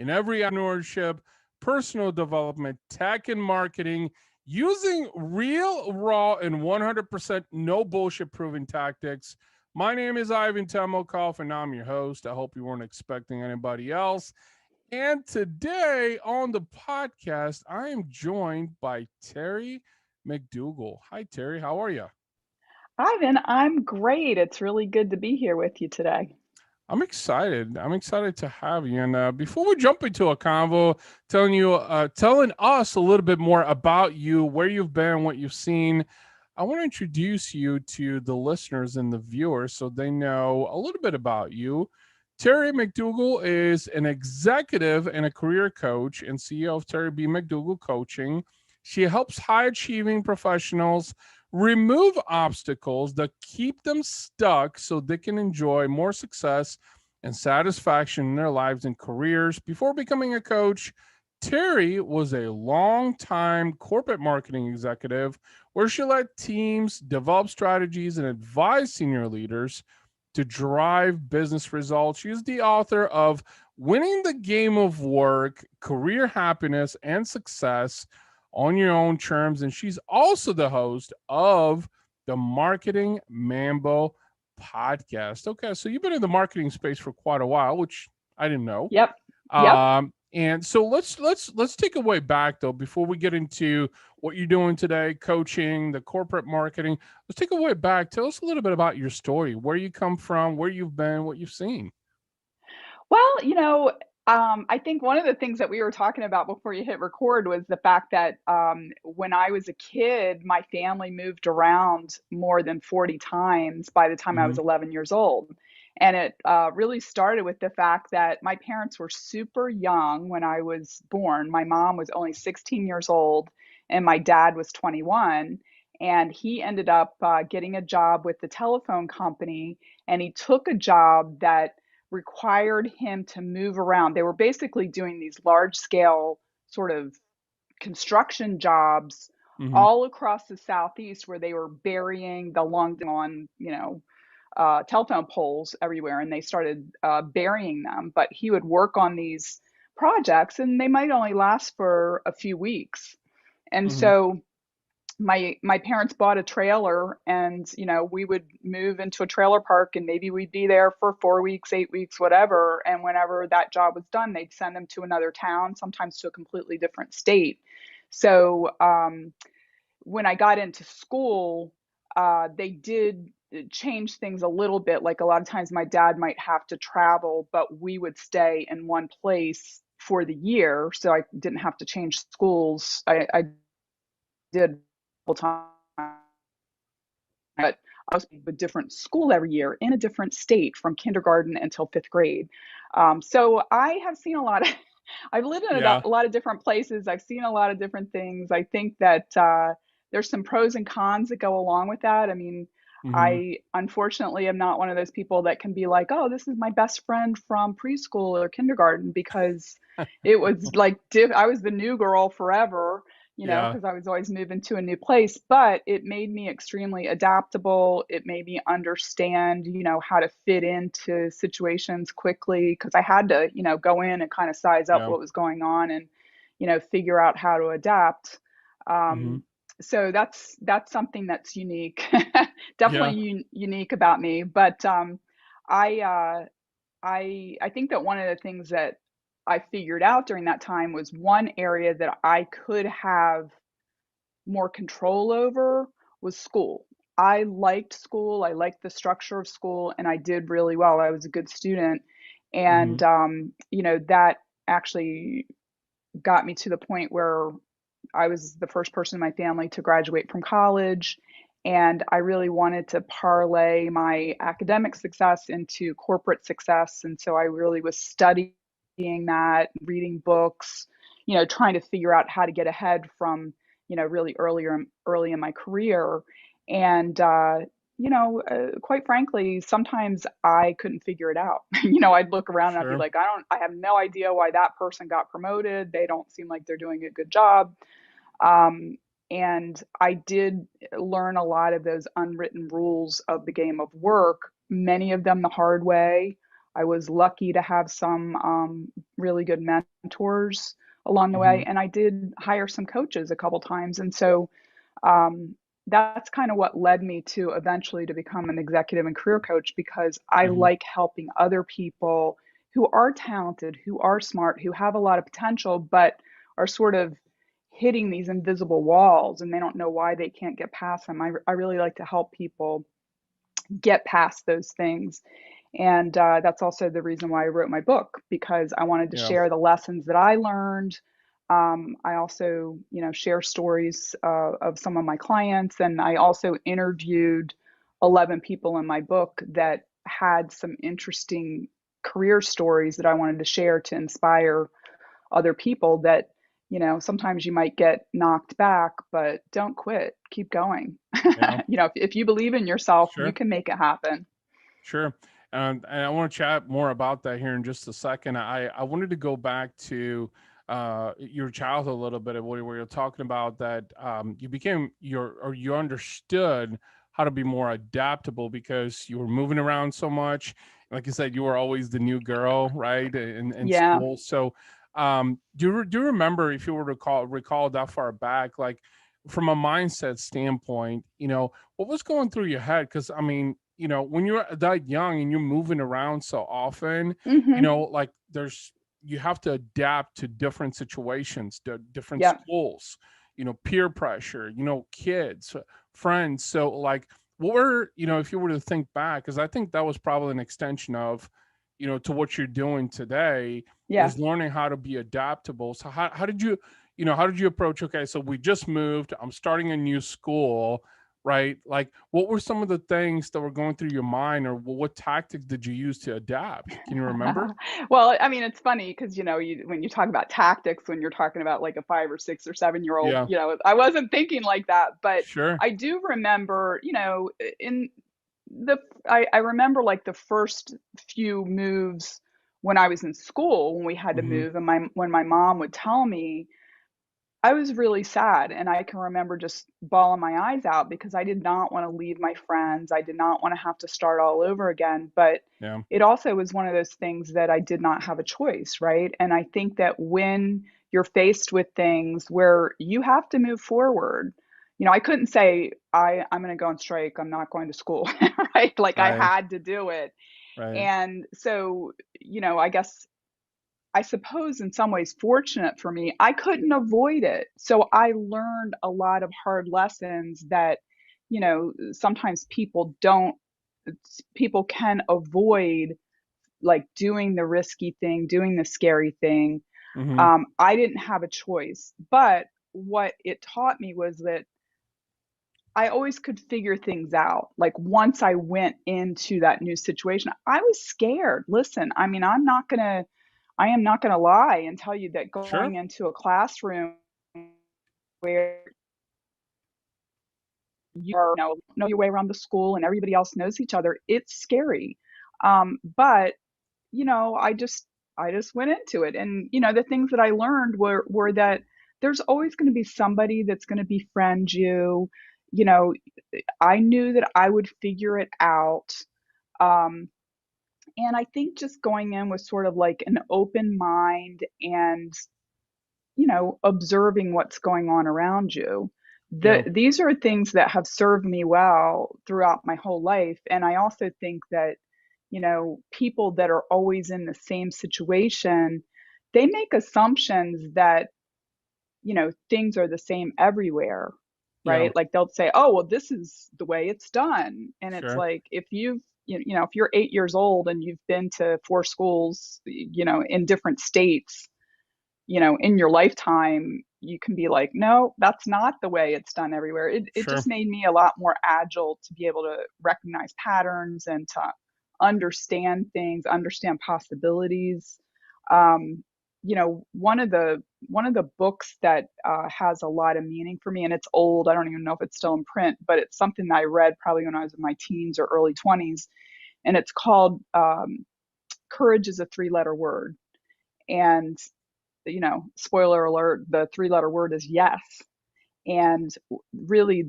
in every entrepreneurship, personal development, tech, and marketing using real, raw, and 100% no bullshit proven tactics. My name is Ivan Temelkov, and I'm your host. I hope you weren't expecting anybody else. And today on the podcast, I am joined by Terry McDougall. Hi, Terry. How are you? Ivan, I'm great. It's really good to be here with you today. I'm excited. I'm excited to have you. And before we jump into a convo, telling us a little bit more about you, where you've been, what you've seen, I want to introduce you to the listeners and the viewers so they know a little bit about you. Terry McDougall is an executive and a career coach and CEO of Terry B. McDougall Coaching. She helps high achieving professionals remove obstacles that keep them stuck so they can enjoy more success and satisfaction in their lives and careers. Before becoming a coach, Terry was a long-time corporate marketing executive where she led teams develop strategies and advise senior leaders to drive business results. She is the author of Winning the Game of Work, Career Happiness and Success on Your Own Terms. And she's also the host of the Marketing Mambo podcast. Okay, so you've been in the marketing space for quite a while, which I didn't know. Yep. Yep. And so let's take a way back though before we get into what you're doing today, coaching, the corporate marketing. Let's take a way back. Tell us a little bit about your story, where you come from, where you've been, what you've seen. Well, I think one of the things that we were talking about before you hit record was the fact that when I was a kid, my family moved around more than 40 times by the time I Mm-hmm. was 11 years old. And it really started with the fact that my parents were super young when I was born. My mom was only 16 years old, and my dad was 21. And he ended up getting a job with the telephone company, and he took a job that required him to move around. They were basically doing these large scale sort of construction jobs Mm-hmm. all across the southeast where they were burying the long on, telephone poles everywhere, and they started burying them. But he would work on these projects, and they might only last for a few weeks. And Mm-hmm. so my parents bought a trailer, and we would move into a trailer park, and maybe we'd be there for 4 weeks, 8 weeks, whatever. And whenever that job was done, they'd send them to another town, sometimes to a completely different state. So when I got into school, they did change things a little bit. Like a lot of times my dad might have to travel, but we would stay in one place for the year, so I didn't have to change schools. I did full time, but I was in a different school every year in a different state from kindergarten until fifth grade. So I have seen a lot of, I've lived in Yeah. a lot of different places. I've seen a lot of different things. I think that there's some pros and cons that go along with that. I mean, Mm-hmm. I unfortunately am not one of those people that can be like, oh, this is my best friend from preschool or kindergarten, because it was like I was the new girl forever, Yeah. because I was always moving to a new place. But it made me extremely adaptable. It made me understand, how to fit into situations quickly, because I had to, go in and kind of size up Yeah. what was going on and, figure out how to adapt. Mm-hmm. Um, so that's something that's unique, Yeah. definitely unique about me. But I I think that one of the things that I figured out during that time was one area that I could have more control over was school. I liked school. I liked the structure of school, and I did really well. I was a good student. Mm-hmm. And, that actually got me to the point where I was the first person in my family to graduate from college. And I really wanted to parlay my academic success into corporate success. And so I really was studying that, reading books, trying to figure out how to get ahead from, really early in my career. And, quite frankly, sometimes I couldn't figure it out. I'd look around and I'd be Sure. like, I have no idea why that person got promoted. They don't seem like they're doing a good job. Um, and I did learn a lot of those unwritten rules of the game of work, many of them the hard way. I was lucky to have some really good mentors along the Hmm. way, and I did hire some coaches a couple times. And so um, that's kind of what led me to eventually to become an executive and career coach, because I Hmm. like helping other people who are talented, who are smart, who have a lot of potential, but are sort of hitting these invisible walls and they don't know why they can't get past them. I really like to help people get past those things. And that's also the reason why I wrote my book, because I wanted to Yeah. share the lessons that I learned. I also, share stories of some of my clients, and I also interviewed 11 people in my book that had some interesting career stories that I wanted to share to inspire other people that, sometimes you might get knocked back, but don't quit, keep going. Yeah. If you believe in yourself, you Sure. can make it happen. Sure. And I want to chat more about that here in just a second. I wanted to go back to your childhood a little bit, where you're talking about that you became or you understood how to be more adaptable because you were moving around so much. Like you said, you were always the new girl, right, in Yeah. school. So do you remember, if you were to recall that far back, like from a mindset standpoint, what was going through your head? Because I mean, when you're that young and you're moving around so often, Hmm. like you have to adapt to different situations, to different Yeah. schools, peer pressure, kids, friends. So like, what were, if you were to think back, because I think that was probably an extension of, to what you're doing today, Yeah. is learning how to be adaptable. So how did you, how did you approach, okay, so we just moved, I'm starting a new school, right? Like, what were some of the things that were going through your mind, or what tactics did you use to adapt? Can you remember? Well, I mean, it's funny because, when you talk about tactics, when you're talking about like a 5 or 6 or 7 year old, Yeah, I wasn't thinking like that. But sure. I do remember, in the, I remember like the first few moves when I was in school, when we had to Hmm. move, and when my mom would tell me, I was really sad, and I can remember just bawling my eyes out because I did not want to leave my friends. I did not want to have to start all over again. But Yeah. it also was one of those things that I did not have a choice, right? And I think that when you're faced with things where you have to move forward, I couldn't say I'm going to go on strike. I'm not going to school, right? Like I Right. had to do it. Right. And so, I guess I suppose in some ways fortunate for me, I couldn't avoid it. So I learned a lot of hard lessons that, sometimes people can avoid, like doing the risky thing, doing the scary thing. Hmm. I didn't have a choice. But what it taught me was that I always could figure things out. Like once I went into that new situation, I was scared. Listen, I mean, I am not going to lie and tell you that Sure. going into a classroom where you are, know your way around the school and everybody else knows each other, it's scary. But I just went into it, and the things that I learned were that there's always going to be somebody that's going to befriend you. You know, I knew that I would figure it out. Um, and I think just going in with sort of like an open mind and, observing what's going on around you. Yeah. These are things that have served me well throughout my whole life. And I also think that, people that are always in the same situation, they make assumptions that, things are the same everywhere, Yeah. right? Like they'll say, oh, well, this is the way it's done. And it's Sure. like, if you're 8 years old and you've been to four schools, in different states, in your lifetime, you can be like, no, that's not the way it's done everywhere. It Sure. just made me a lot more agile to be able to recognize patterns and to understand things, understand possibilities. Um, one of the books that has a lot of meaning for me, and it's old. I don't even know if it's still in print, but it's something that I read probably when I was in my teens or early 20s, and it's called "Courage is a Three-Letter Word." And spoiler alert, the three-letter word is yes. And really,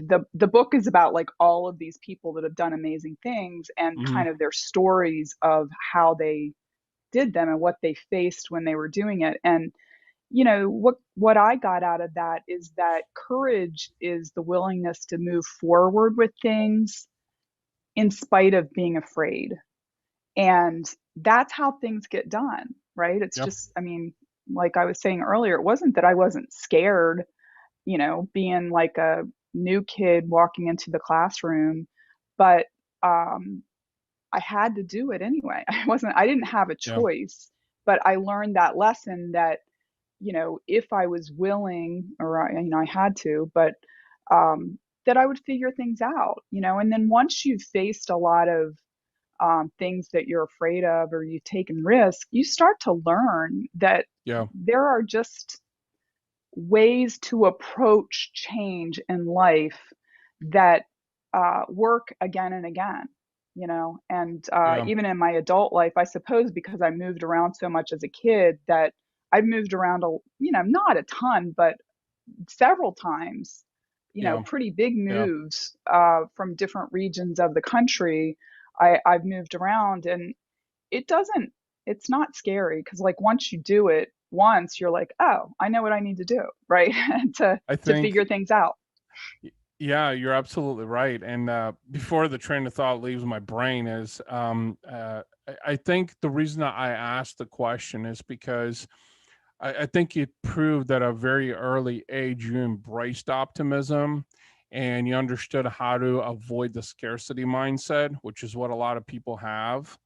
the book is about like all of these people that have done amazing things and Hmm. kind of their stories of how they did them and what they faced when they were doing it. And what I got out of that is that courage is the willingness to move forward with things in spite of being afraid. And that's how things get done, right? It's Yeah. just, I mean, like I was saying earlier, it wasn't that I wasn't scared, being like a new kid walking into the classroom, but um, I had to do it anyway. I didn't have a Yeah. choice, but I learned that lesson that, if I was willing, or I had to, but that I would figure things out, and then once you've faced a lot of things that you're afraid of or you've taken risk, you start to learn that Yeah. there are just ways to approach change in life that work again and again, and Yeah. even in my adult life, I suppose because I moved around so much as a kid that I've moved around, not a ton, but several times, Yeah. pretty big Yeah. moves from different regions of the country. I've moved around, and it doesn't, it's not scary because like once you do it once, you're like, oh, I know what I need to do, right? to I to think figure things out. Yeah, you're absolutely right. And before the train of thought leaves my brain is, I think the reason that I asked the question is because I think it proved that at a very early age you embraced optimism and you understood how to avoid the scarcity mindset, which is what a lot of people have.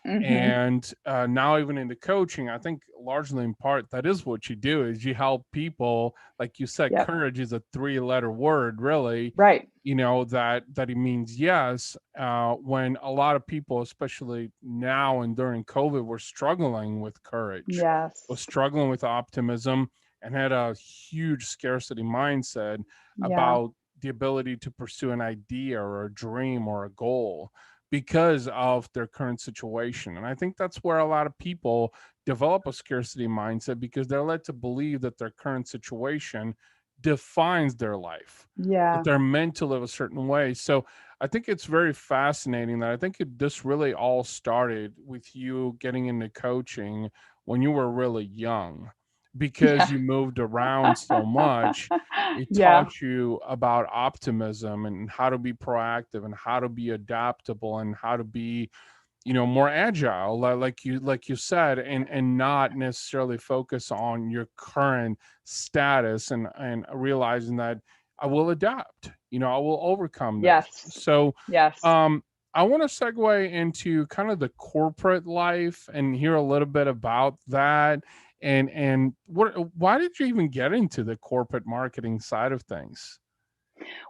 Hmm. And now even into coaching, I think largely in part that is what you do is you help people. Like you said, Yep. courage is a three-letter word, really. Right. That it means yes, when a lot of people, especially now and during COVID, were struggling with courage, was Yes. struggling with optimism, and had a huge scarcity mindset Yeah. about the ability to pursue an idea or a dream or a goal because of their current situation. And I think that's where a lot of people develop a scarcity mindset because they're led to believe that their current situation defines their life, that Yeah. they're meant to live a certain way. So I think it's very fascinating that I think this really all started with you getting into coaching when you were really young because Yeah. you moved around so much. It Yeah. taught you about optimism and how to be proactive and how to be adaptable and how to be, more agile, like you said, and not necessarily focus on your current status, and realizing that I will adapt, I will overcome this. Yes. So Yes. um I want to segue into kind of the corporate life and hear a little bit about that, and why did you even get into the corporate marketing side of things?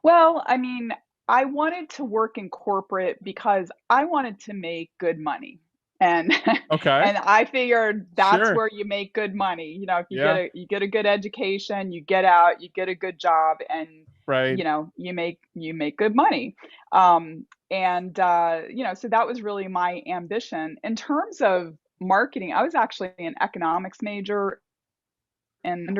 Well, I mean, I wanted to work in corporate because I wanted to make good money. And Okay. and I figured that's Sure. where you make good money. If Yeah. you get a good education, you get out, you get a good job, and Right. you make good money. And so that was really my ambition. In terms of marketing, I was actually an economics major, and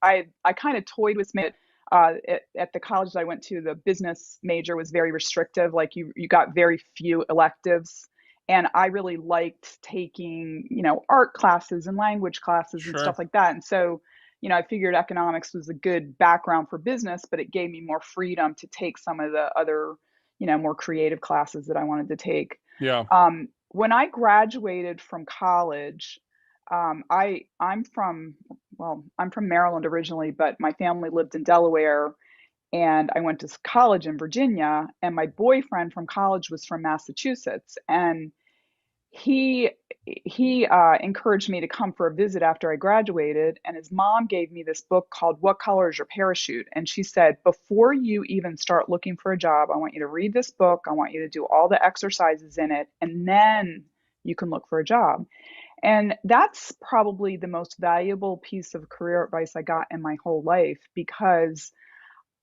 I kind of toyed with it. At the college that I went to, the business major was very restrictive. Like you got very few electives, and I really liked taking art classes and language classes and Sure. stuff like that. And so I figured economics was a good background for business, but it gave me more freedom to take some of the other more creative classes that I wanted to take. Yeah. When I graduated from college, I'm from Maryland originally, but my family lived in Delaware, and I went to college in Virginia. And my boyfriend from college was from Massachusetts, and he he encouraged me to come for a visit after I graduated. And his mom gave me this book called "What Color Is Your Parachute?" And she said, before you even start looking for a job, I want you to read this book. I want you to do all the exercises in it, and then you can look for a job. And that's probably the most valuable piece of career advice I got in my whole life because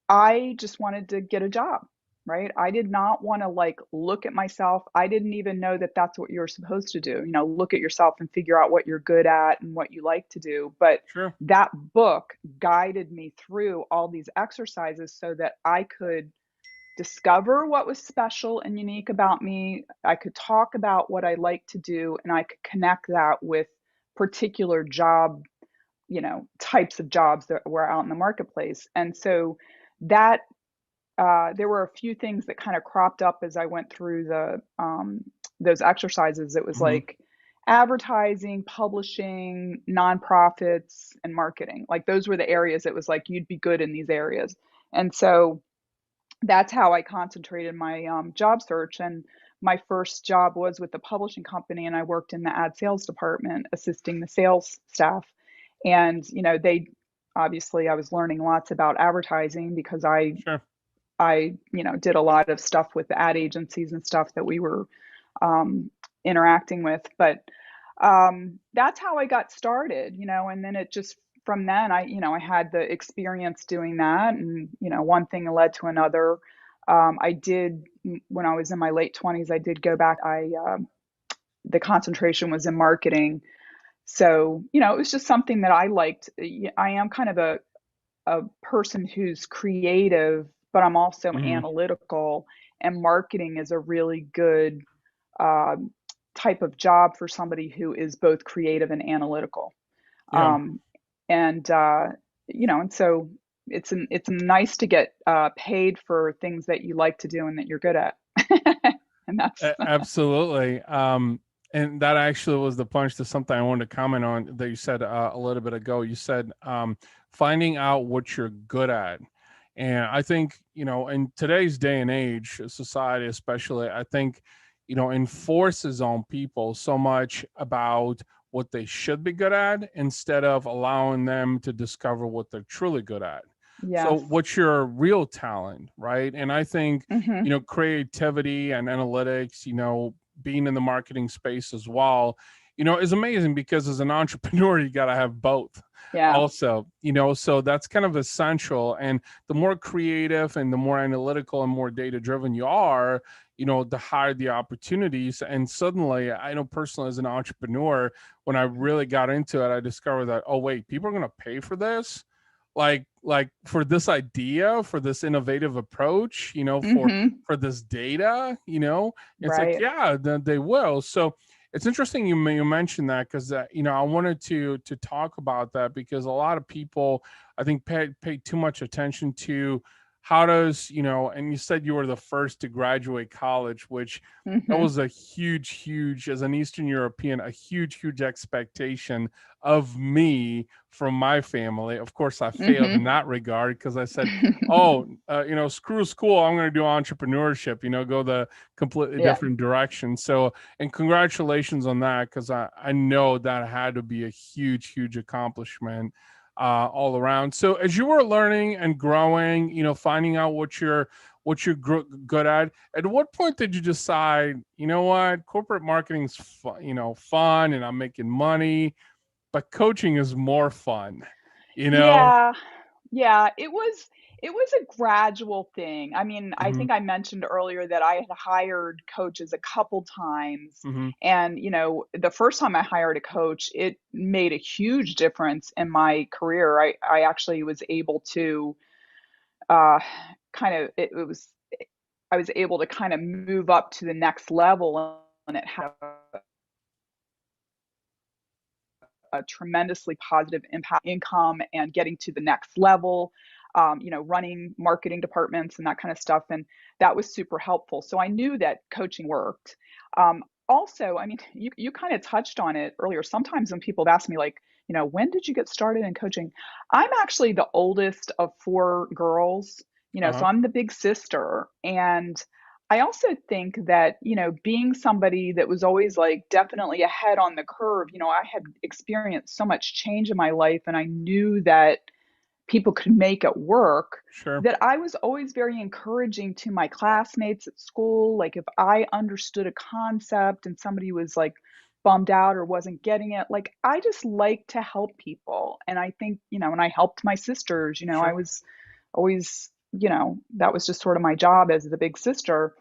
I just wanted to get a job. right? I did not want to like look at myself. I didn't even know that that's what you're supposed to do. You know, look at yourself and figure out what you're good at and what you like to do. But Sure. that book guided me through all these exercises so that I could discover what was special and unique about me. I could talk about what I like to do, and I could connect that with particular job, types of jobs that were out in the marketplace. And so that there were a few things that kind of cropped up as I went through the those exercises. It was Hmm. like advertising, publishing, nonprofits, and marketing. Like those were the areas. It was like you'd be good in these areas, and so that's how I concentrated my job search. And my first job was with the publishing company, and I worked in the ad sales department, assisting the sales staff. And they obviously I was learning lots about advertising because Sure. I did a lot of stuff with the ad agencies and stuff that we were um, interacting with. But that's how I got started, and then it just from then I had the experience doing that, and one thing led to another. I did when I was in my late 20s. I did go back. I The concentration was in marketing, so it was just something that I liked. I am kind of a person who's creative, but I'm also Hmm. analytical, and marketing is a really good um, type of job for somebody who is both creative and analytical. Yeah. Um, and and so it's nice to get paid for things that you like to do and that you're good at. And that's Absolutely. And that actually was the punch to something I wanted to comment on that you said a little bit ago. You said finding out what you're good at. And I think, in today's day and age, society especially, I think, enforces on people so much about what they should be good at instead of allowing them to discover what they're truly good at. So, yes. what's your real talent, right? And I think, Hmm. creativity and analytics, being in the marketing space as well, is amazing because as an entrepreneur, you got to have both Yeah. also, so that's kind of essential. And the more creative and the more analytical and more data driven you are, the higher the opportunities. And suddenly, I know personally as an entrepreneur, when I really got into it, I discovered that, oh, wait, people are going to pay for this, like for this idea, for this innovative approach, for Hmm. this data, it's like, Right. yeah, then they will. So it's interesting you mentioned that because I wanted to talk about that because a lot of people, I think, pay too much attention to how does, and you said you were the first to graduate college, which that Hmm. was a huge, as an Eastern European, a huge expectation of me from my family. Of course, I failed in Hmm. that regard because I said, "Oh, screw school. I'm going to do entrepreneurship. Go the completely Yeah. different direction." So, and congratulations on that because I know that had to be a huge accomplishment all around. So, as you were learning and growing, finding out good at what point did you decide, what, corporate marketing's fun and I'm making money, but coaching is more fun, you know? Yeah. Yeah, it was a gradual thing. I mean, I Mhm, think I mentioned earlier that I had hired coaches a couple times. mhm, And, the first time I hired a coach, it made a huge difference in my career. I actually was able to uh kind of it was I was able to kind of move up to the next level, and it had a tremendously positive impact income and getting to the next level, running marketing departments and that kind of stuff. And that was super helpful. So I knew that coaching worked. Also, I mean, you kind of touched on it earlier. Sometimes when people ask me, like, when did you get started in coaching? I'm actually the oldest of four girls, so uh-huh, I'm the big sister. And I also think that, being somebody that was always like definitely ahead on the curve, I had experienced so much change in my life, and I knew that people could make it work, sure, that I was always very encouraging to my classmates at school. Like if I understood a concept and somebody was like bummed out or wasn't getting it, like I just like to help people. And I think, and I helped my sisters, I sure, was always that was just sort of my job as the big sister.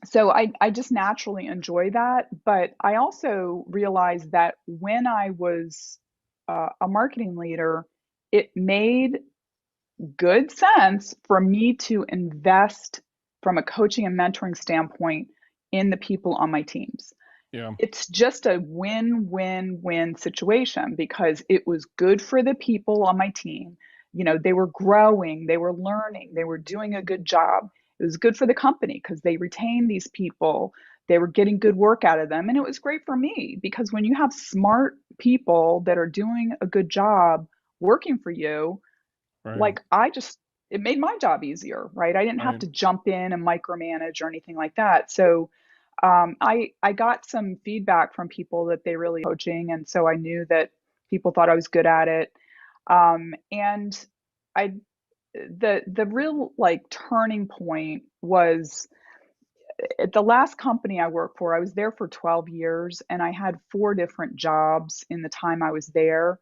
So I just naturally enjoy that. But I also realized that when I was a marketing leader, it made good sense for me to invest from a coaching and mentoring standpoint in the people on my teams. Yeah. It's just a win-win-win situation because it was good for the people on my team. They were growing, they were learning, they were doing a good job. It was good for the company because they retained these people. They were getting good work out of them. And it was great for me because when you have smart people that are doing a good job working for you, Right. like it made my job easier, right? I didn't have Right. to jump in and micromanage or anything like that. So I got some feedback from people that they really coaching, and so I knew that people thought I was good at it. And I the real like turning point was at the last company I worked for. I was there for 12 years, and I had four different jobs in the time I was there.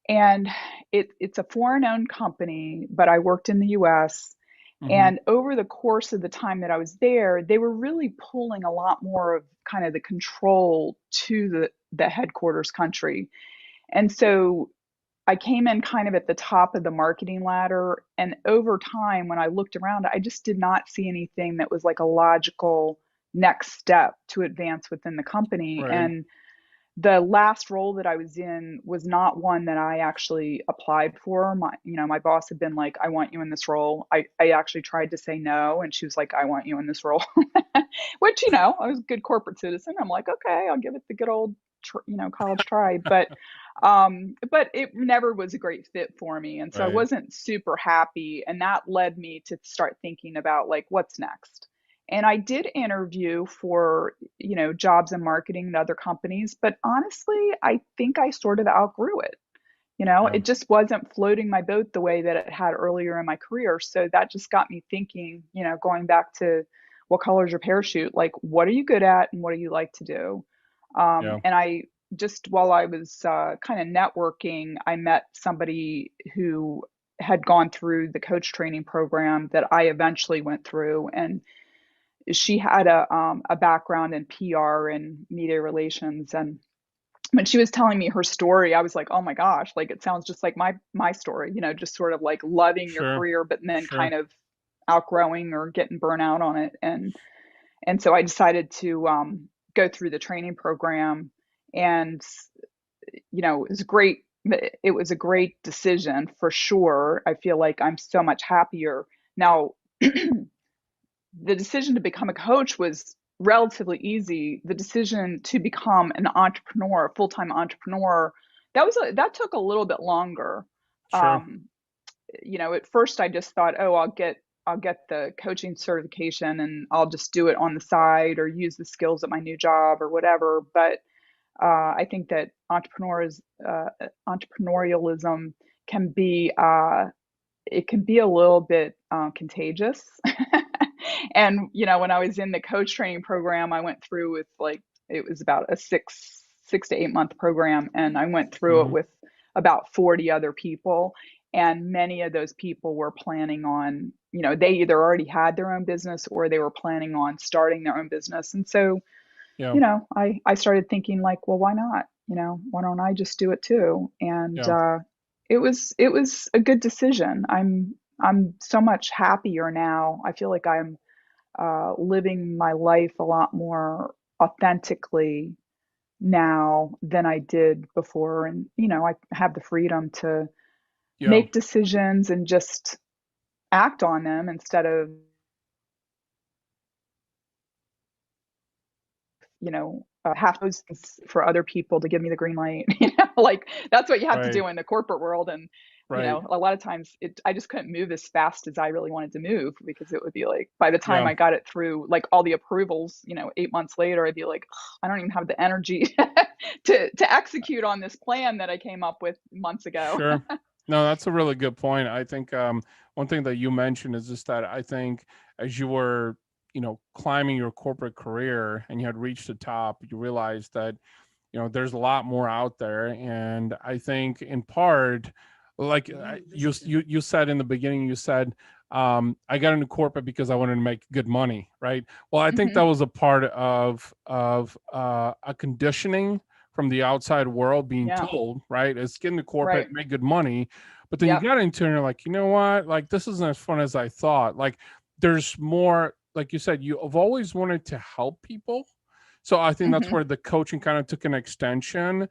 And it's a foreign owned company, but I worked in the US. Mm-hmm. And over the course of the time that I was there, they were really pulling a lot more of kind of the control to the headquarters country. And so I came in kind of at the top of the marketing ladder. And over time, when I looked around, I just did not see anything that was like a logical next step to advance within the company. Right. And the last role that I was in was not one that I actually applied for. My boss had been like, I want you in this role. I actually tried to say no, and she was like, I want you in this role, which, I was a good corporate citizen. I'm like, okay, I'll give it the good old, college try. But it never was a great fit for me. And so I Right. wasn't super happy. And that led me to start thinking about like, what's next? And I did interview for, jobs in marketing at other companies, but honestly, I think I sort of outgrew it. Yeah. It just wasn't floating my boat the way that it had earlier in my career. So that just got me thinking, going back to what color is your parachute? Like, what are you good at and what do you like to do? Yeah. And I just, while I was kind of networking, I met somebody who had gone through the coach training program that I eventually went through. And she had a background in PR and media relations. And when she was telling me her story, I was like, oh my gosh, like it sounds just like my story, just sort of like loving your Sure. career, but then Sure. kind of outgrowing or getting burnout on it. And so I decided to go through the training program. And it was great. It was a great decision for sure. I feel like I'm so much happier now. The decision to become a coach was relatively easy. The decision to become an entrepreneur, a full-time entrepreneur, that took a little bit longer. Sure. Um, at first I just thought, oh, I'll get the coaching certification and I'll just do it on the side or use the skills at my new job or whatever. But I think that entrepreneurialism can be it can be a little bit contagious. And when I was in the coach training program, I went through with like it was about a 6 to 8 month program, and I went through it Mm-hmm. with about 40 other people. And many of those people were planning on, they either already had their own business or they were planning on starting their own business. And so, Yeah. I started thinking like, well, why not? Why don't I just do it too? And Yeah. it was a good decision. I'm so much happier now. I feel like I'm living my life a lot more authentically now than I did before. And, I have the freedom to Yeah. make decisions and just act on them instead of, have those things for other people to give me the green light. Like that's what you have to Right. do in the corporate world. And, Right. a lot of times I just couldn't move as fast as I really wanted to move because it would be like, by the time Yeah. I got it through, like all the approvals, 8 months later, I'd be like, I don't even have the energy to execute on this plan that I came up with months ago. Sure. No, that's a really good point. I think one thing that you mentioned is just that I think as you were, climbing your corporate career and you had reached the top, you realized that, there's a lot more out there. And I think in part, like you said in the beginning, you said I got into corporate because I wanted to make good money, right? Well, I think that Hmm. was a part of a conditioning from the outside world being Yeah. told, right? Is get into corporate, Right. make good money. But then you Yep. got into it and you're like, you know what? Like this isn't as fun as I thought. Like there's more, like you said, you have always wanted to help people. So I think that's Hmm. where the coaching kind of took an extension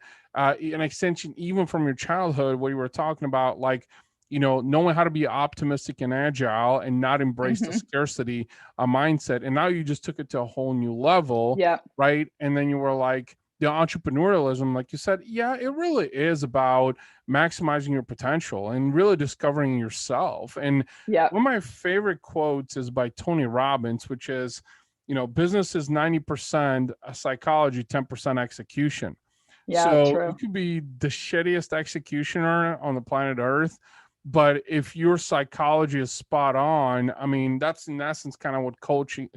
even from your childhood, where you were talking about like, knowing how to be optimistic and agile and not embrace the Hmm. scarcity mindset. And now you just took it to a whole new level, Yep. right? And then you were like, the entrepreneurialism, like you said, yeah, it really is about maximizing your potential and really discovering yourself. And Yep. one of my favorite quotes is by Tony Robbins, which is, business is 90% psychology, 10% execution. Yeah. So you True. could be the shittiest executioner on the planet Earth, but if your psychology is spot on, I mean, that's in essence kind of what coaching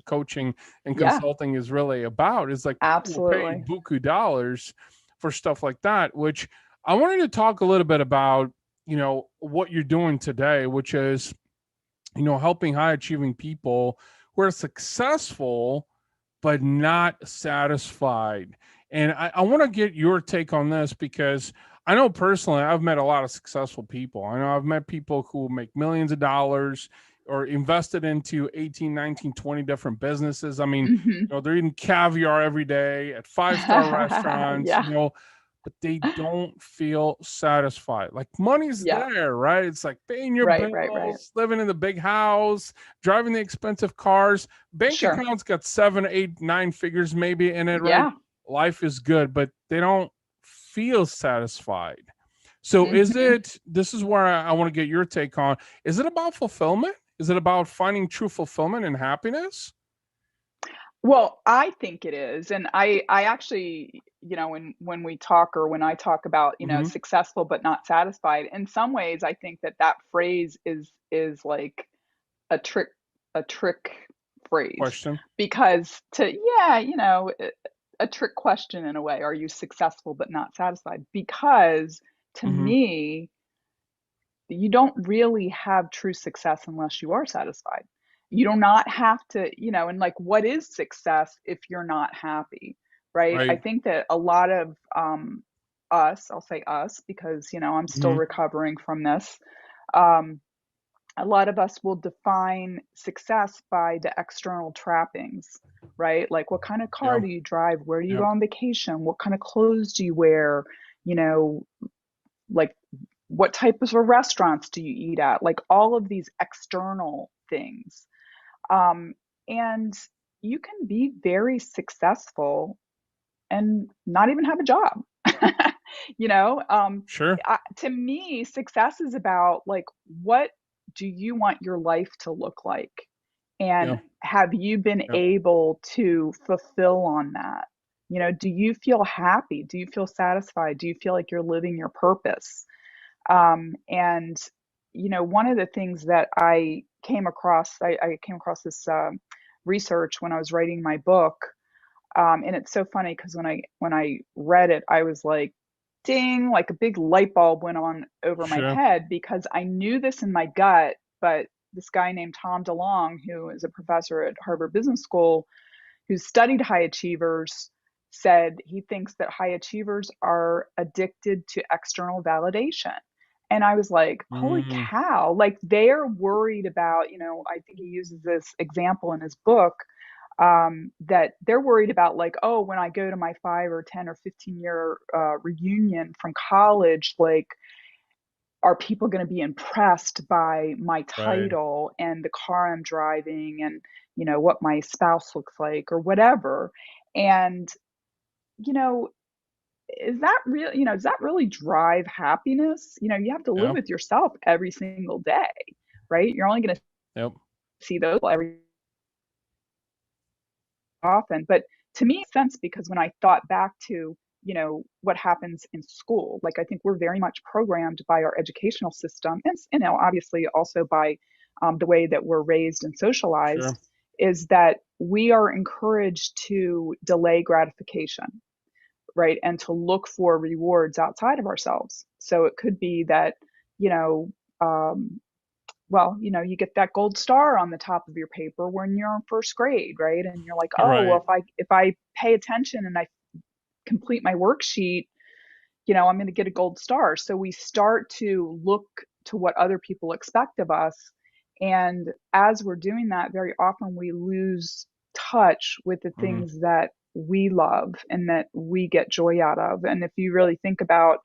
and Yeah. consulting is really about. Is like people will pay Absolutely. buku dollars for stuff like that, which I wanted to talk a little bit about, what you're doing today, which is, helping high achieving people who are successful but not satisfied. And I want to get your take on this because I know personally I've met a lot of successful people. I know I've met people who make millions of dollars or invested into 18, 19, 20 different businesses. I mean, Hmm. they're eating caviar every day at five-star restaurants, Yeah. but they don't feel satisfied. Like money's Yeah. there, right? It's like paying your Right. Right. Right. bills, living in the big house, driving the expensive cars. Bank Sure. accounts got 7, 8, 9 figures maybe in it, right? Yeah. Life is good, but they don't feel satisfied. So Hmm. this is where I want to get your take on, is it about fulfillment? Is it about finding true fulfillment and happiness? Well, I think it is. And I actually, when we talk or when I talk about, Mm-hmm. successful but not satisfied, in some ways, I think that that phrase is like a trick, a trick phrase Question. because yeah, a trick question in a way. Are you successful but not satisfied? Because to Mm-hmm. me, you don't really have true success unless you are satisfied. You do not have to, and like, what is success if you're not happy, right? I Right. think that a lot of us, I'll say us because, I'm still Mm-hmm. recovering from this. Um, a lot of us will define success by the external trappings, right? Like, what kind of car Yeah. do you drive? Where do you go Yep. on vacation? What kind of clothes do you wear? You know, like what types of restaurants do you eat at? Like all of these external things. And you can be very successful and not even have a job. you know, um, Sure. to me, success is about like, what do you want your life to look like? And Yeah. have you been Yep. able to fulfill on that? Do you feel happy? Do you feel satisfied? Do you feel like you're living your purpose? And one of the things that I came across this research when I was writing my book, and it's so funny because when I read it, I was like, ding, like a big light bulb went on over my Sure. head because I knew this in my gut, but this guy named Tom DeLonge, who is a professor at Harvard Business School, who studied high achievers, said he thinks that high achievers are addicted to external validation. And I was like, holy Mm, cow, like they're worried about, I think he uses this example in his book, that they're worried about, like, oh, when I go to my 5 or 10 or 15 year reunion from college, like, are people going to be impressed by my right. title and the car I'm driving and what my spouse looks like or whatever? And you know is that real? Does that really drive happiness? You have to live Yeah. with yourself every single day, right? You're only going to Yep. see those every often. But to me, it makes sense because when I thought back to, what happens in school, like I think we're very much programmed by our educational system and, obviously also by the way that we're raised and Sure. socialized, is that we are encouraged to delay gratification, right? And to look for rewards outside of ourselves. So it could be that, you know, um, well, you get that gold star on the top of your paper when you're in first grade, right? And you're like, oh, well, Right. if I pay attention and I complete my worksheet, I'm going to get a gold star. So we start to look to what other people expect of us. And as we're doing that, very often we lose touch with the Mm-hmm. things that we love and that we get joy out of. And if you really think about,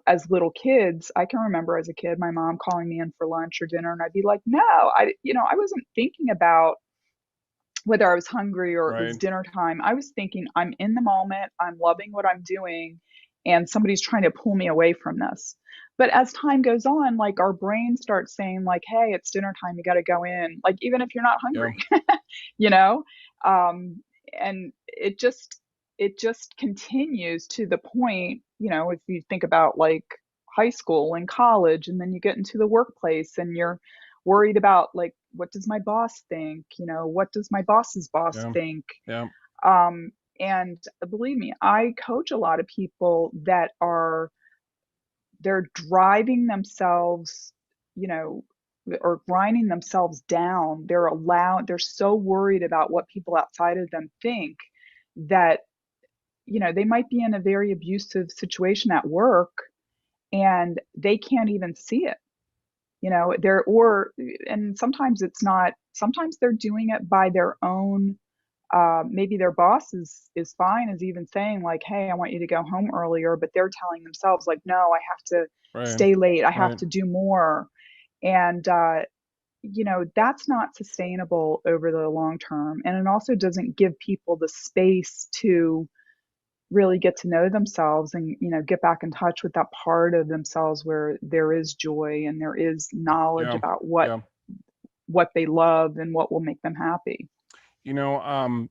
as little kids, I can remember as a kid, my mom calling me in for lunch or dinner, and I'd be like, no, I wasn't thinking about whether I was hungry or it was Right. dinner time. I was thinking, I'm in the moment, I'm loving what I'm doing, and somebody's trying to pull me away from this. But as time goes on, like our brain starts saying, like, hey, it's dinner time, you got to go in, like, even if you're not Yeah. hungry, you know? Um, and it just continues to the point, if you think about like high school and college, and then you get into the workplace and you're worried about like, what does my boss think? What does my boss's boss Yeah. think? Yeah. Um, and believe me, I coach a lot of people that they're driving themselves, you know, or grinding themselves down. They're so worried about what people outside of them think that, they might be in a very abusive situation at work and they can't even see it. They're or and sometimes it's not, sometimes they're doing it by their own, maybe their boss is fine, is even saying like, hey, I want you to go home earlier, but they're telling themselves like, no, I have to Right. stay late, I have Right. to do more. And that's not sustainable over the long term, and it also doesn't give people the space to really get to know themselves and get back in touch with that part of themselves where there is joy and there is knowledge Yeah. about what Yeah. what they love and what will make them happy. You know,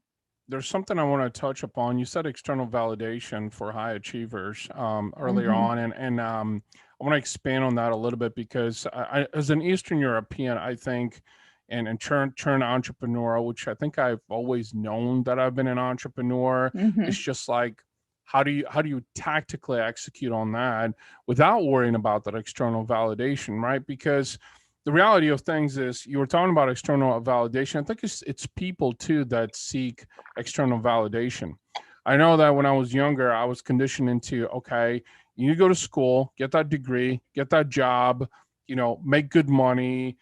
there's something I want to touch upon. You said external validation for high achievers earlier Mhm. on, and I want to expand on that a little bit because as an Eastern European, I think, and turn entrepreneur, which I think I've always known that I've been an entrepreneur. It's Mhm. just like how do you tactically execute on that without worrying about that external validation, right? Because the reality of things is you were talking about external validation. I think it's people too that seek external validation. I know that when I was younger, I was conditioned into, okay, you need to go to school, get that degree, get that job, make good money,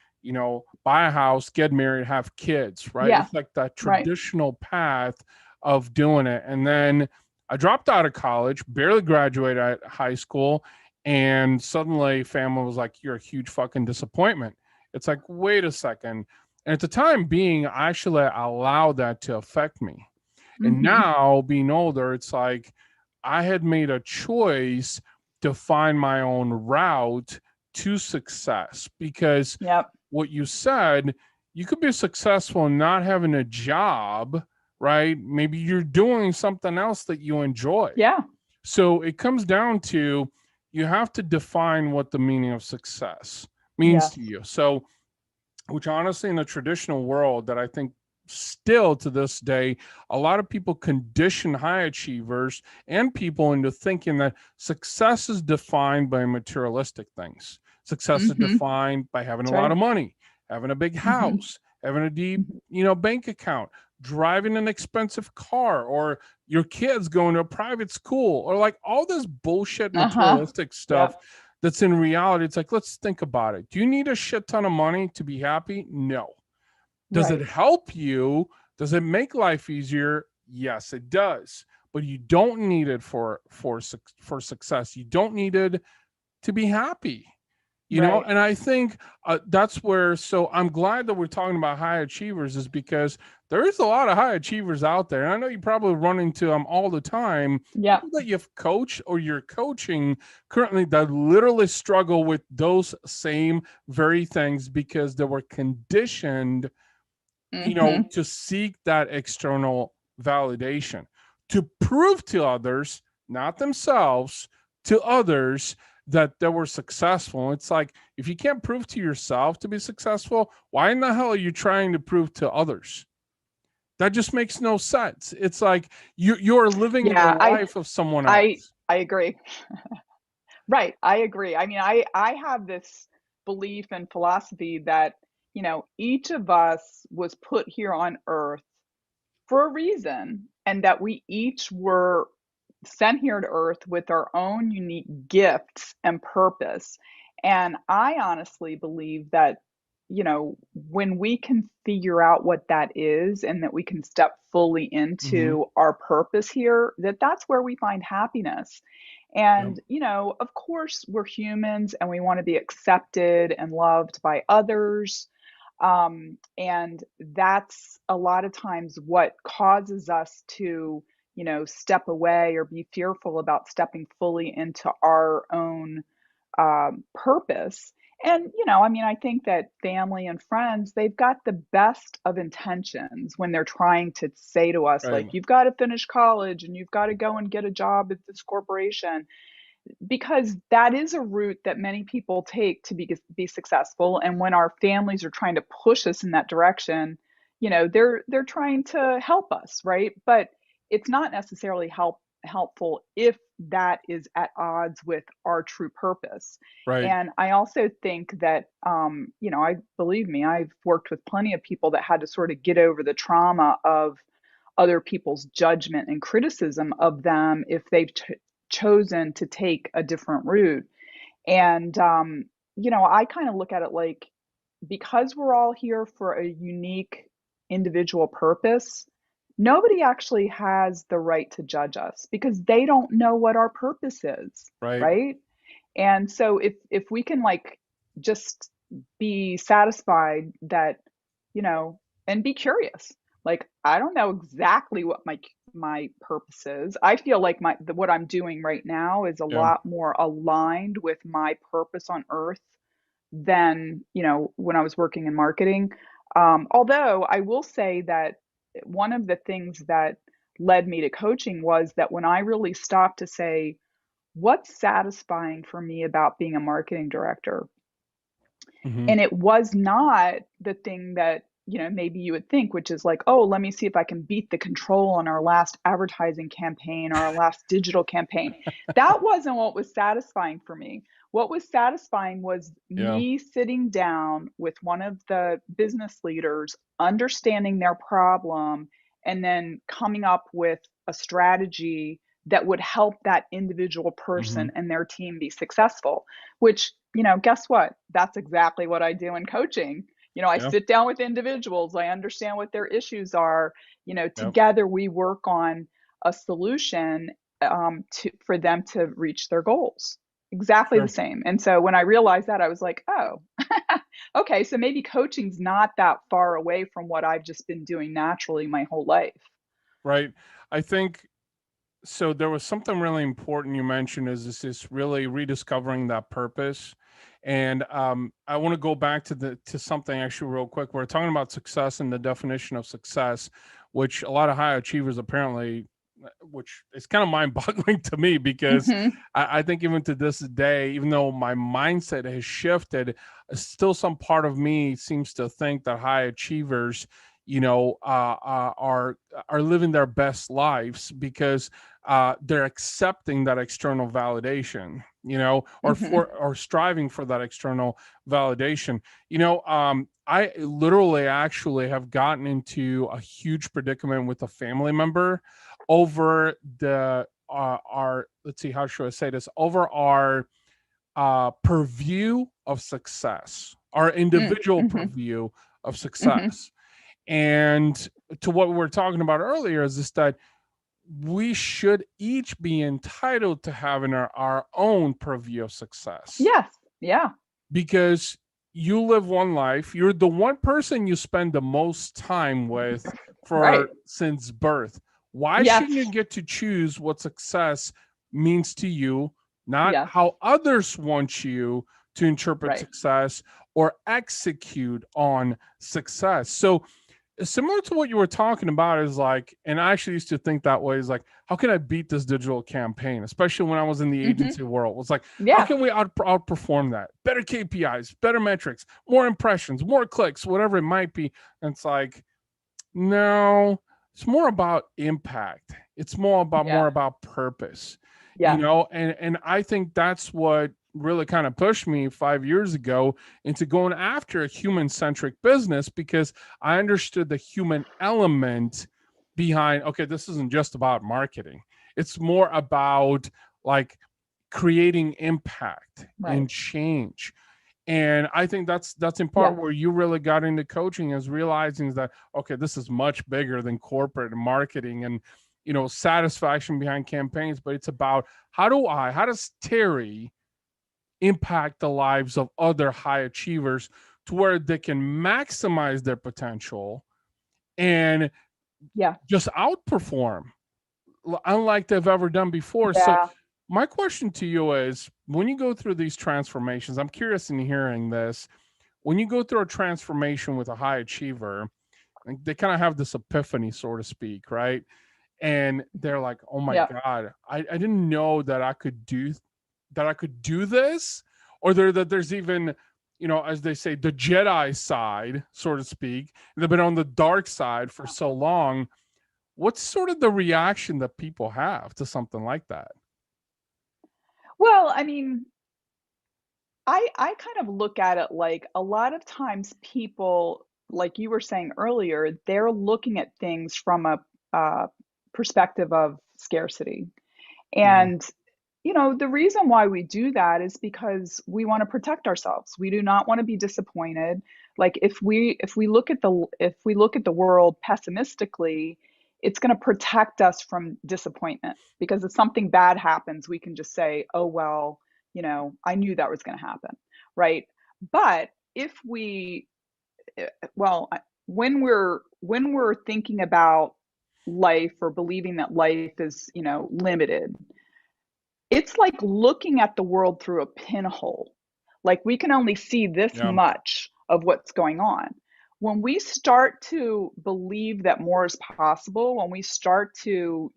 buy a house, get married, have kids, right? Yeah, It's like that right. traditional path of doing it. And then I dropped out of college, barely graduated at high school, and suddenly family was like, you're a huge fucking disappointment. It's like, wait a second. And at the time being, I actually allowed that to affect me. And Mhm. now being older, it's like I had made a choice to find my own route to success because Yep. what you said, you could be successful not having a job, right? Maybe you're doing something else that you enjoy. Yeah. So it comes down to you have to define what the meaning of success means to Yes. you. So, which honestly, in the traditional world, that I think still to this day, a lot of people condition high achievers and people into thinking that success is defined by materialistic things. Success is Mhm. defined by having That's a lot right. of money, having a big Mhm. house, having a deep, Mhm. bank account, driving an expensive car, or your kids going to a private school, or like all this bullshit Uh-huh. materialistic stuff Yep. that's in reality. It's like, let's think about it. Do you need a shit ton of money to be happy? No. Does it Right. help you? Does it make life easier? Yes, it does. But you don't need it for success. You don't need it to be happy. Right. And I think that's where, so I'm glad that we're talking about high achievers, is because there is a lot of high achievers out there. And I know you probably run into them all the time. Yep. People that you've coached or you're coaching currently that literally struggle with those same very things because they were conditioned, Mhm. to seek that external validation, to prove to others, not themselves, to others that they were successful. It's like, if you can't prove to yourself to be successful, why in the hell are you trying to prove to others? That just makes no sense. It's like you're living the Yeah, life of someone I else. I agree. Right, I agree. I mean, I have this. belief and philosophy that, each of us was put here on earth for a reason, and that we each were sent here to earth with our own unique gifts and purpose. And I honestly believe that, when we can figure out what that is and that we can step fully Mm-hmm. into our purpose here, that's where we find happiness. Yeah. And, of course, we're humans and we want to be accepted and loved by others. And that's a lot of times what causes us to, step away or be fearful about stepping fully into our own purpose. And, I mean, I think that family and friends, they've got the best of intentions when they're trying to say to us, like, Right. you've got to finish college and you've got to go and get a job at this corporation, because that is a route that many people take to be successful. And when our families are trying to push us in that direction, they're trying to help us, right? But it's not necessarily helpful if that is at odds with our true purpose. Right. And I also think that, I believe me, I've worked with plenty of people that had to sort of get over the trauma of other people's judgment and criticism of them if they've chosen to take a different route. And, I kind of look at it like, because we're all here for a unique individual purpose, nobody actually has the right to judge us because they don't know what our purpose is, Right. right? And so if we can like just be satisfied that, and be curious, like I don't know exactly what my purpose is. I feel like what I'm doing right now is a Yeah. lot more aligned with my purpose on earth than, when I was working in marketing. Although I will say that one of the things that led me to coaching was that when I really stopped to say, what's satisfying for me about being a marketing director? Mm-hmm. And it was not the thing that, maybe you would think, which is like, oh, let me see if I can beat the control on our last advertising campaign or our last digital campaign. That wasn't what was satisfying for me. What was satisfying was Yeah. me sitting down with one of the business leaders, understanding their problem, and then coming up with a strategy that would help that individual Mm-hmm. person and their team be successful, which, guess what? That's exactly what I do in coaching. I Yeah. sit down with individuals, I understand what their issues are. Yep. Together we work on a solution for them to reach their goals. Exactly the Sure. same. And so when I realized that, I was like, oh, okay, so maybe coaching's not that far away from what I've just been doing naturally my whole life. Right. I think so. There was something really important you mentioned is this really rediscovering that purpose. And I want to go back to something actually real quick. We're talking about success and the definition of success, which a lot of high achievers apparently, which is kind of mind-boggling to me because Hmm. I think even to this day, even though my mindset has shifted, still some part of me seems to think that high achievers, are living their best lives because they're accepting that external validation, Hmm. or striving for that external validation. I literally actually have gotten into a huge predicament with a family member over the our let's see, how should I say this, over our purview of success, our individual Hmm. purview of Hmm. success. And to what we were talking about earlier is this, that we should each be entitled to having our own purview of success, Yes. Yeah. because you live one life, you're the one person you spend the most time with Right. for since birth. Why shouldn't you Yes. get to choose what success means to you, not Yes. how others want you to interpret Right. success or execute on success? So similar to what you were talking about is like, and I actually used to think that way, is like, how can I beat this digital campaign, especially when I was in the Hmm. agency world? It's like, how Yeah. can we outperform that? Better KPIs, better metrics, more impressions, more clicks, whatever it might be. And it's like, no, it's more about impact, it's more Yeah. about purpose. you Yes. know, and I think that's what really kind of pushed me 5 years ago into going after a human centric business, because I understood the human element behind, okay, this isn't just about marketing. It's more about like creating impact Right. and change. And I think that's in part Yes. where you really got into coaching, is realizing that, okay, this is much bigger than corporate and marketing and, you know, satisfaction behind campaigns, but it's about how does Terry impact the lives of other high achievers to where they can maximize their potential and Yeah. just outperform unlike they've ever done before. So Yeah. my question to you is, when you go through these transformations, I'm curious in hearing this. When you go through a transformation with a high achiever, they kind of have this epiphany, so to speak, right? And they're like, "Oh my Yeah. god, I didn't know that I could do this," or that there's even, you know, as they say, the Jedi side, so to speak. They've been on the dark side for so long. What's sort of the reaction that people have to something like that? Well, I mean, I kind of look at it like a lot of times people, like you were saying earlier, they're looking at things from a perspective of scarcity. Yeah. And the reason why we do that is because we want to protect ourselves. We do not want to be disappointed. Like if we look at the world pessimistically, it's going to protect us from disappointment, because if something bad happens, we can just say, "Oh well, I knew that was going to happen." Right? But if we well, when we're thinking about life or believing that life is, limited, it's like looking at the world through a pinhole. Like we can only see this Yeah. much of what's going on. When we start to believe that more is possible, when we start to,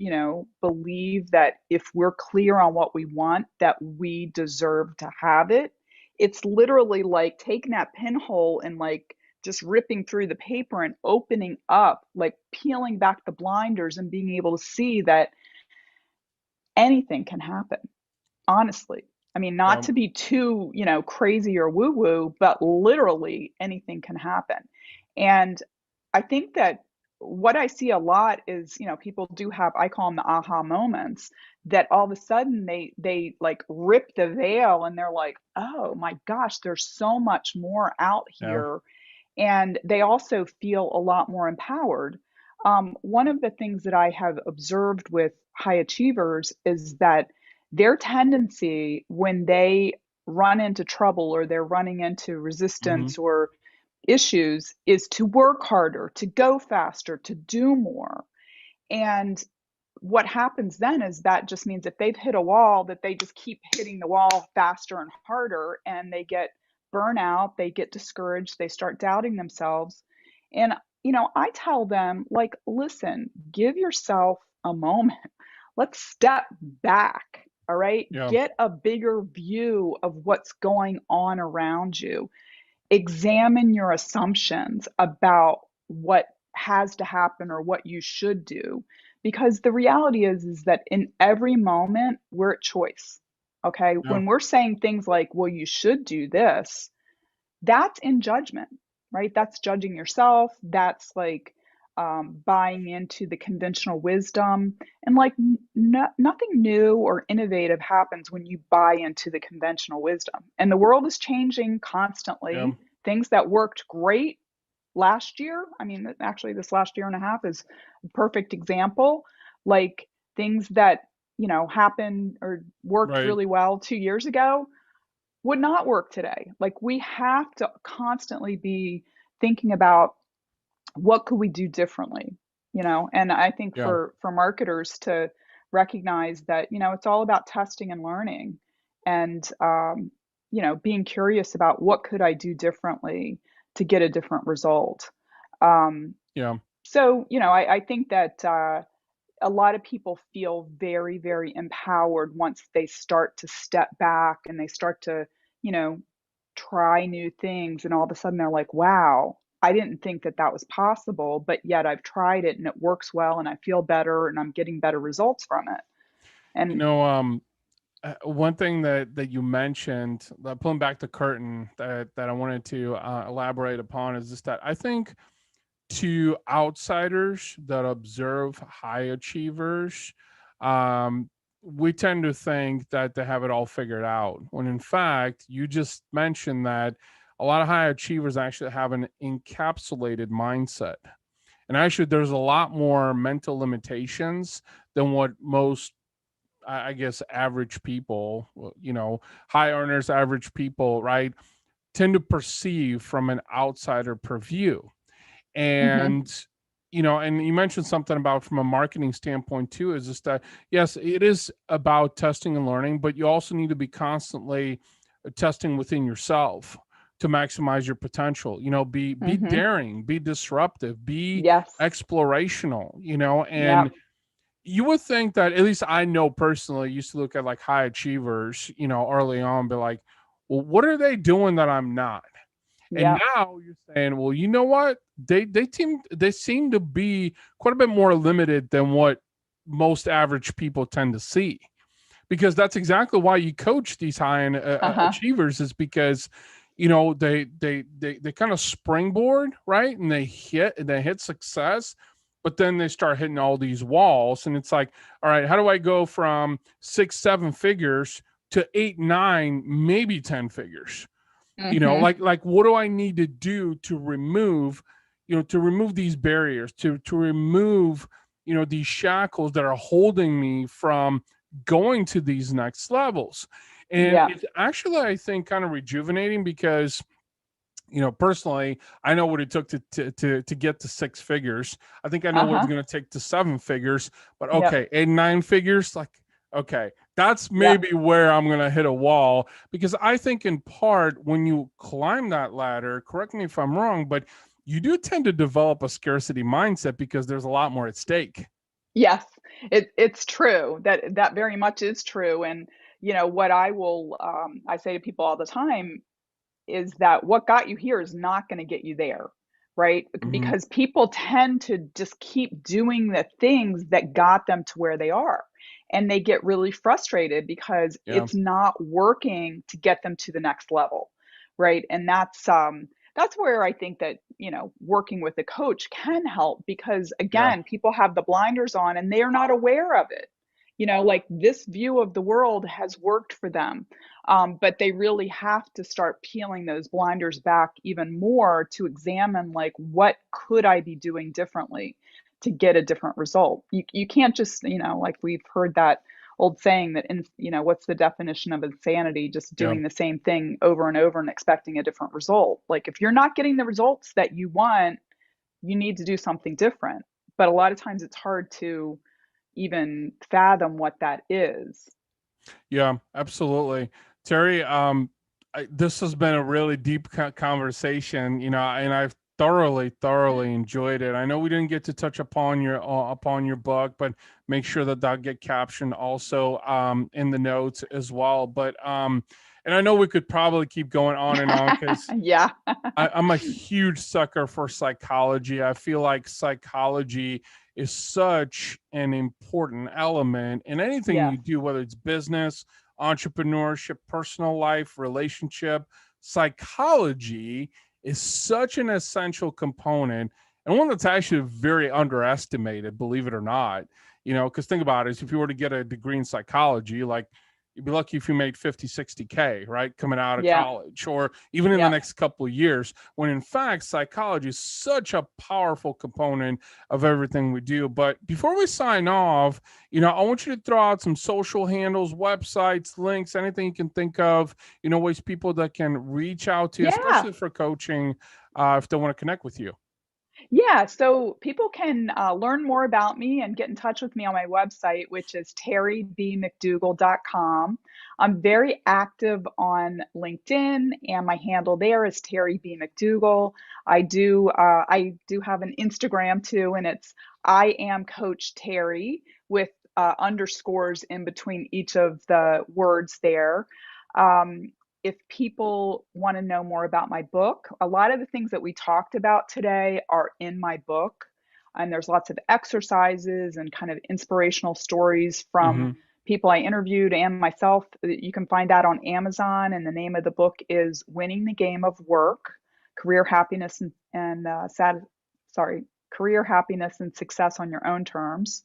believe that if we're clear on what we want, that we deserve to have it, it's literally like taking that pinhole and like just ripping through the paper and opening up, like peeling back the blinders and being able to see that anything can happen, honestly. I mean, not Yeah. to be too, crazy or woo woo, but literally anything can happen. And I think that what I see a lot is, people do have, I call them the aha moments, that all of a sudden they like rip the veil and they're like, "Oh my gosh, there's so much more out Yeah. here." And they also feel a lot more empowered. One of the things that I have observed with high achievers is that their tendency when they run into trouble or they're running into Hmm. resistance or issues is to work harder, to go faster, to do more. And what happens then is that just means if they've hit a wall, that they just keep hitting the wall faster and harder, and they get burnout, they get discouraged, they start doubting themselves. And I tell them, like, listen, give yourself a moment. Let's step back. All right, Yeah. get a bigger view of what's going on around you. Examine your assumptions about what has to happen or what you should do, because the reality is that in every moment we're at choice. Okay, Yeah. when we're saying things like, "Well, you should do this," that's in judgment, right? That's judging yourself. That's like buying into the conventional wisdom. And like nothing new or innovative happens when you buy into the conventional wisdom. And the world is changing Yeah. constantly. Things that worked great last year, I mean, actually, this last year and a half is a perfect example. Like things that, happened or worked Right. really well 2 years ago would not work today. Like we have to constantly be thinking about what could we do differently, And I think Yeah. for marketers to recognize that, it's all about testing and learning, and being curious about what could I do differently to get a different result. Um, Yeah. so I think that a lot of people feel very, very empowered once they start to step back and they start to, you know, try new things. And all of a sudden they're like, wow, I didn't think that that was possible, but yet I've tried it and it works well and I feel better and I'm getting better results from it. You And know, one thing that you mentioned, pulling back the curtain, that I wanted to elaborate upon is just that I think to outsiders that observe high achievers, um, we tend to think that they have it all figured out. When in fact, you just mentioned that a lot of high achievers actually have an encapsulated mindset. And actually, there's a lot more mental limitations than what most, I guess, average people, high earners, average people, right, tend to perceive from an outsider purview. Hmm. And and you mentioned something about from a marketing standpoint too, is just that yes, it is about testing and learning, but you also need to be constantly testing within yourself to maximize your potential. Be Hmm. daring, be disruptive, be Yes. explorational, Yeah. and you would think that, at least I know personally, used to look at like high achievers, early on, be like, well, what are they doing that I'm not? And Yeah. now you're saying, well, you know what? They seem to be quite a bit more limited than what most average people tend to see. Because that's exactly why you coach these high end Uh-huh. achievers, is because they kind of springboard, right, and they hit success, but then they start hitting all these walls, and it's like, all right, how do I go from 6 7 figures to 8 9, maybe 10 figures? Hmm. Like what do I need to do to remove, these barriers, to remove, these shackles that are holding me from going to these next levels. And Yeah. it's actually, I think, kind of rejuvenating, because personally, I know what it took to get to 6 figures. I think I know what it's Uh-huh. going to take to 7 figures. But Yep. okay, 8 9 figures, like, okay, that's Yep. maybe where I'm going to hit a wall. Because I think in part, when you climb that ladder, correct me if I'm wrong, but you do tend to develop a scarcity mindset because there's a lot more at stake. Yes, it's true. That very much is true. And what I say to people all the time is that what got you here is not going to get you there, right? Hmm. Because people tend to just keep doing the things that got them to where they are. And they get really frustrated because Yeah. it's not working to get them to the next level, right? And that's where I think that, working with a coach can help because Yeah. again, people have the blinders on and they're not aware of it. Like this view of the world has worked for them, but they really have to start peeling those blinders back even more to examine like what could I be doing differently to get a different result. You can't just, like we've heard that old saying that what's the definition of insanity? Just Yeah. doing the same thing over and over and expecting a different result. Like if you're not getting the results that you want, you need to do something different. But a lot of times it's hard to even fathom what that is. Yeah, absolutely. Terry, this has been a really deep conversation, and I've thoroughly enjoyed it. I know we didn't get to touch upon your book, but make sure that that get captioned also in the notes as well. But and I know we could probably keep going on and on, because Yeah. I'm a huge sucker for psychology. I feel like psychology is such an important element in anything Yes. you do, whether it's business, entrepreneurship, personal life, relationship. Psychology is such an essential component, and one that's actually very underestimated, believe it or not. Because think about it, if you were to get a degree in psychology, like, you'd be lucky if you made 50, 60K, right, coming out of Yeah. college, or even in the Yeah. next couple of years, when in fact psychology is such a powerful component of everything we do. But before we sign off, I want you to throw out some social handles, websites, links, anything you can think of, ways people that can reach out to you, Yeah. especially for coaching, if they want to connect with you. Yeah. So people can learn more about me and get in touch with me on my website, which is terrybmcdougall.com. I'm very active on LinkedIn, and my handle there is Terry B. McDougall. I do have an Instagram too, and it's I am Coach Terry with underscores in between each of the words there. Um, if people want to know more about my book, a lot of the things that we talked about today are in my book. And there's lots of exercises and kind of inspirational stories from Hmm. people I interviewed and myself. You can find that on Amazon, and the name of the book is Winning the Game of Work: Career Happiness and Career Happiness and Success on Your Own Terms.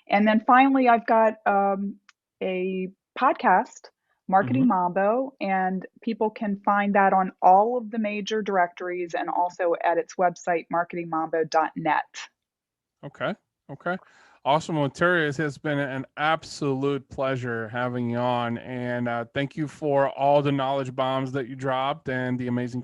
And then finally, I've got a podcast, Hmm. Marketing Mambo, and people can find that on all of the major directories and also at its website, marketingmambo.net. Okay. Okay. Awesome. Well, Terry, it has been an absolute pleasure having you on. And thank you for all the knowledge bombs that you dropped and the amazing